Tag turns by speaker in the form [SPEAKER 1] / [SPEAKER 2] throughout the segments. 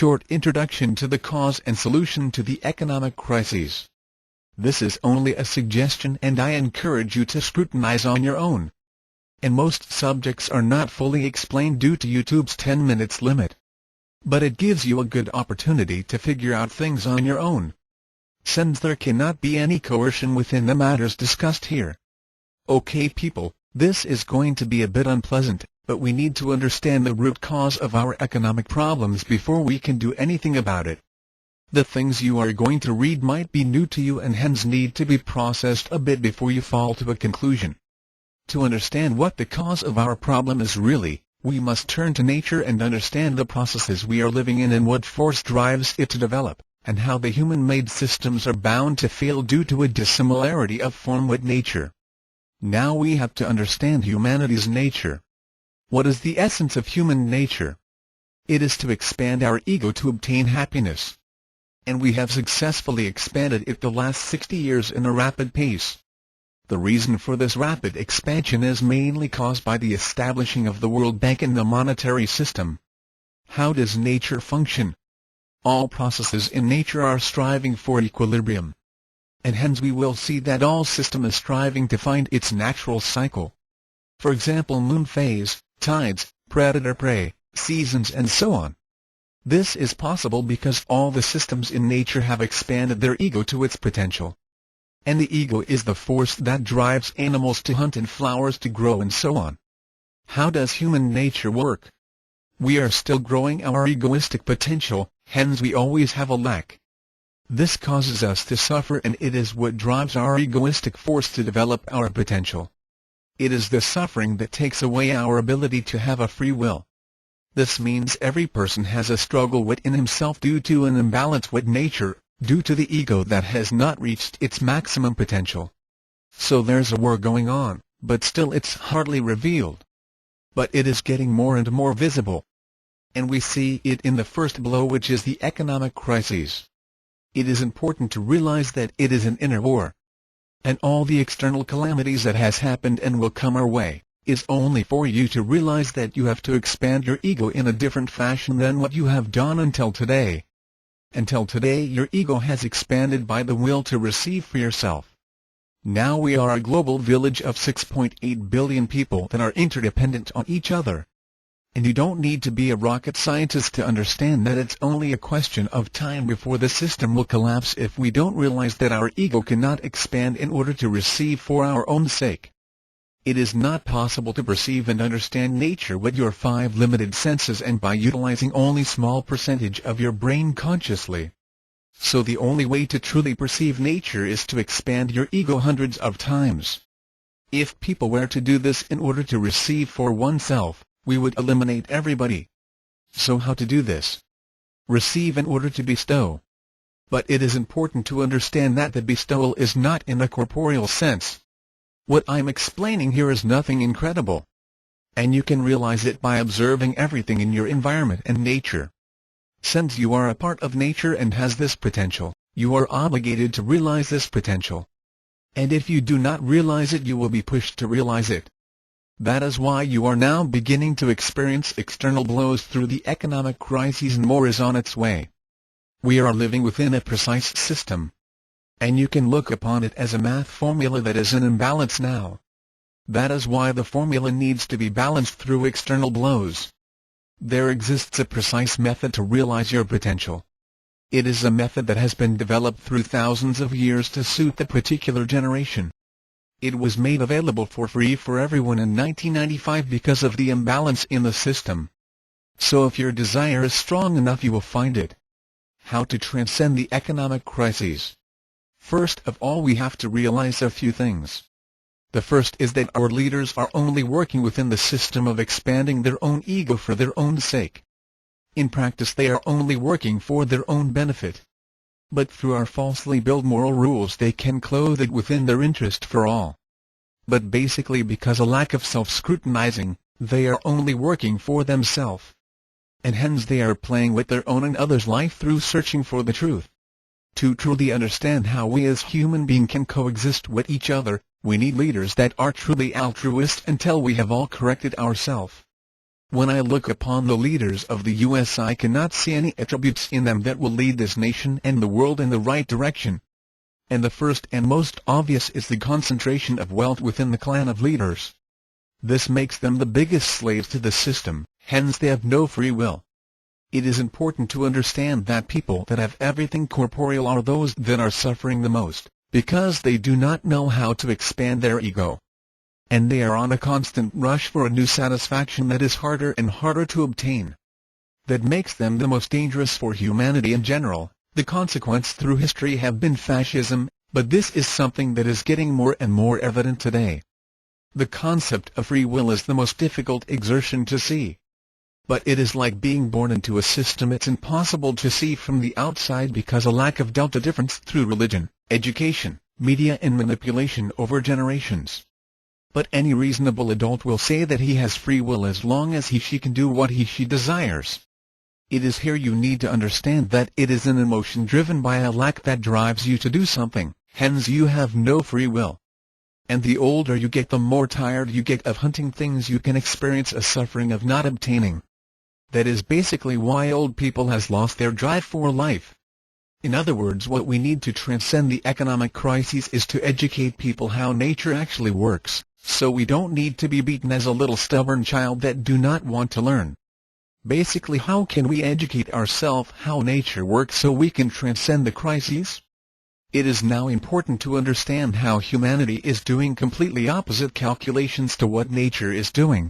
[SPEAKER 1] short introduction to the cause and solution to the economic crises. This is only a suggestion and I encourage you to scrutinize on your own. And most subjects are not fully explained due to YouTube's 10 minutes limit. But it gives you a good opportunity to figure out things on your own. Since there cannot be any coercion within the matters discussed here. Okay people, this is going to be a bit unpleasant, but we need to understand the root cause of our economic problems before we can do anything about it. The things you are going to read might be new to you and hence need to be processed a bit before you fall to a conclusion. To understand what the cause of our problem is really, we must turn to nature and understand the processes we are living in and what force drives it to develop, and how the human-made systems are bound to fail due to a dissimilarity of form with nature. Now we have to understand humanity's nature. What is the essence of human nature? It is to expand our ego to obtain happiness. And we have successfully expanded it the last 60 years in a rapid pace. The reason for this rapid expansion is mainly caused by the establishing of the World Bank and the monetary system. How does nature function? All processes in nature are striving for equilibrium. And hence we will see that all system is striving to find its natural cycle. For example, moon phase, tides, predator-prey, seasons and so on. This is possible because all the systems in nature have expanded their ego to its potential. And the ego is the force that drives animals to hunt and flowers to grow and so on. How does human nature work? We are still growing our egoistic potential, hence we always have a lack. This causes us to suffer and it is what drives our egoistic force to develop our potential. It is the suffering that takes away our ability to have a free will. This means every person has a struggle within himself due to an imbalance with nature, due to the ego that has not reached its maximum potential. So there's a war going on, but still it's hardly revealed. But it is getting more and more visible. And we see it in the first blow, which is the economic crises. It is important to realize that it is an inner war. And all the external calamities that has happened and will come our way, is only for you to realize that you have to expand your ego in a different fashion than what you have done until today. Until today your ego has expanded by the will to receive for yourself. Now we are a global village of 6.8 billion people that are interdependent on each other. And you don't need to be a rocket scientist to understand that it's only a question of time before the system will collapse if we don't realize that our ego cannot expand in order to receive for our own sake. It is not possible to perceive and understand nature with your 5 limited senses and by utilizing only small percentage of your brain consciously. So the only way to truly perceive nature is to expand your ego hundreds of times. If people were to do this in order to receive for oneself, we would eliminate everybody. So how to do this? Receive in order to bestow. But it is important to understand that the bestowal is not in a corporeal sense. What I'm explaining here is nothing incredible. And you can realize it by observing everything in your environment and nature. Since you are a part of nature and has this potential, you are obligated to realize this potential. And if you do not realize it, you will be pushed to realize it. That is why you are now beginning to experience external blows through the economic crises and more is on its way. We are living within a precise system. And you can look upon it as a math formula that is in imbalance now. That is why the formula needs to be balanced through external blows. There exists a precise method to realize your potential. It is a method that has been developed through thousands of years to suit the particular generation. It was made available for free for everyone in 1995 because of the imbalance in the system. So if your desire is strong enough, you will find it. How to transcend the economic crises? First of all, we have to realize a few things. The first is that our leaders are only working within the system of expanding their own ego for their own sake. In practice they are only working for their own benefit. But through our falsely built moral rules they can clothe it within their interest for all. But basically because a lack of self-scrutinizing, they are only working for themselves. And hence they are playing with their own and others' life through searching for the truth. To truly understand how we as human beings can coexist with each other, we need leaders that are truly altruist until we have all corrected ourselves. When I look upon the leaders of the U.S. I cannot see any attributes in them that will lead this nation and the world in the right direction. And the first and most obvious is the concentration of wealth within the clan of leaders. This makes them the biggest slaves to the system, hence they have no free will. It is important to understand that people that have everything corporeal are those that are suffering the most, because they do not know how to expand their ego. And they are on a constant rush for a new satisfaction that is harder and harder to obtain. That makes them the most dangerous for humanity in general. The consequence through history have been fascism, but this is something that is getting more and more evident today. The concept of free will is the most difficult exertion to see. But it is like being born into a system it's impossible to see from the outside because of lack of delta difference through religion, education, media and manipulation over generations. But any reasonable adult will say that he has free will as long as he/she can do what he/she desires. It is here you need to understand that it is an emotion driven by a lack that drives you to do something, hence you have no free will. And the older you get the more tired you get of hunting things you can experience a suffering of not obtaining. That is basically why old people has lost their drive for life. In other words, what we need to transcend the economic crises is to educate people how nature actually works, so we don't need to be beaten as a little stubborn child that do not want to learn. Basically, how can we educate ourselves how nature works so we can transcend the crises? It is now important to understand how humanity is doing completely opposite calculations to what nature is doing.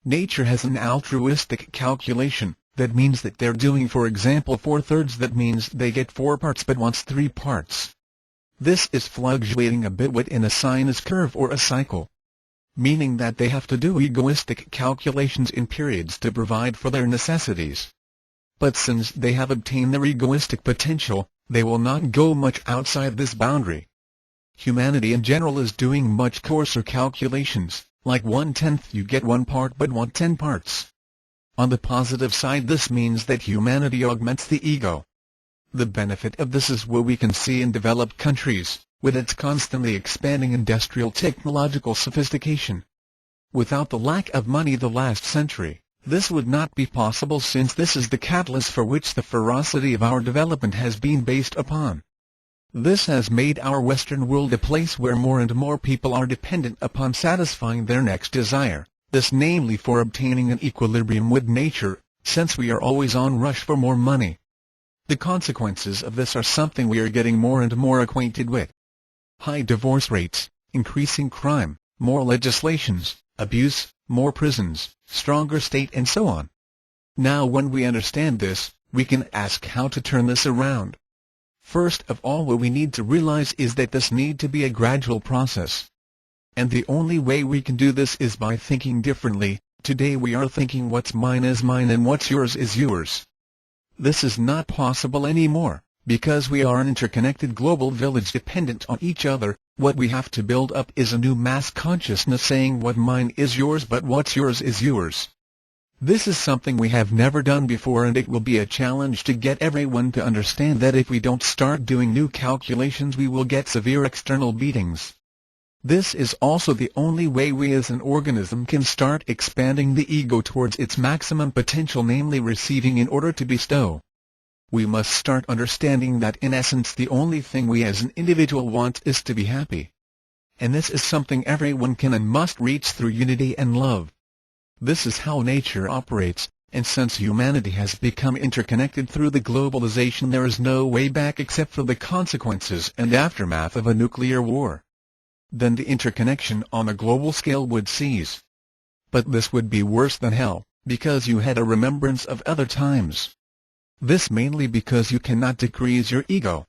[SPEAKER 1] Nature has an altruistic calculation, that means that they're doing for example 4/3, that means they get 4 parts but wants 3 parts. This is fluctuating a bit within a sinus curve or a cycle. Meaning that they have to do egoistic calculations in periods to provide for their necessities. But since they have obtained their egoistic potential, they will not go much outside this boundary. Humanity in general is doing much coarser calculations, like 1/10 you get 1 part but want 10 parts. On the positive side, this means that humanity augments the ego. The benefit of this is what we can see in developed countries, with its constantly expanding industrial technological sophistication. Without the lack of money the last century, this would not be possible, since this is the catalyst for which the ferocity of our development has been based upon. This has made our Western world a place where more and more people are dependent upon satisfying their next desire, this namely for obtaining an equilibrium with nature, since we are always on rush for more money. The consequences of this are something we are getting more and more acquainted with. High divorce rates, increasing crime, more legislations, abuse, more prisons, stronger state and so on. Now when we understand this, we can ask how to turn this around. First of all, what we need to realize is that this need to be a gradual process. And the only way we can do this is by thinking differently. Today we are thinking what's mine is mine and what's yours is yours. This is not possible anymore, because we are an interconnected global village dependent on each other. What we have to build up is a new mass consciousness saying what mine is yours but what's yours is yours. This is something we have never done before, and it will be a challenge to get everyone to understand that if we don't start doing new calculations we will get severe external beatings. This is also the only way we as an organism can start expanding the ego towards its maximum potential, namely receiving in order to bestow. We must start understanding that in essence the only thing we as an individual want is to be happy. And this is something everyone can and must reach through unity and love. This is how nature operates, and since humanity has become interconnected through the globalization, there is no way back except for the consequences and aftermath of a nuclear war. Then the interconnection on a global scale would cease. But this would be worse than hell, because you had a remembrance of other times. This mainly because you cannot decrease your ego.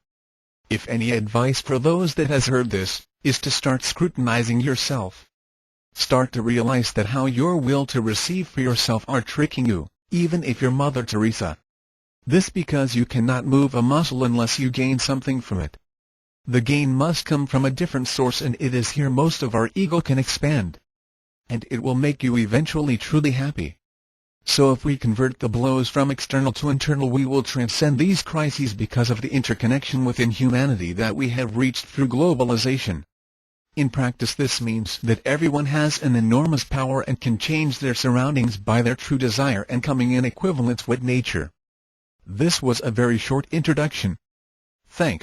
[SPEAKER 1] If any advice for those that has heard this, is to start scrutinizing yourself. Start to realize that how your will to receive for yourself are tricking you, even if you're Mother Teresa. This because you cannot move a muscle unless you gain something from it. The gain must come from a different source, and it is here most of our ego can expand. And it will make you eventually truly happy. So if we convert the blows from external to internal, we will transcend these crises because of the interconnection within humanity that we have reached through globalization. In practice this means that everyone has an enormous power and can change their surroundings by their true desire and coming in equivalence with nature. This was a very short introduction. Thanks.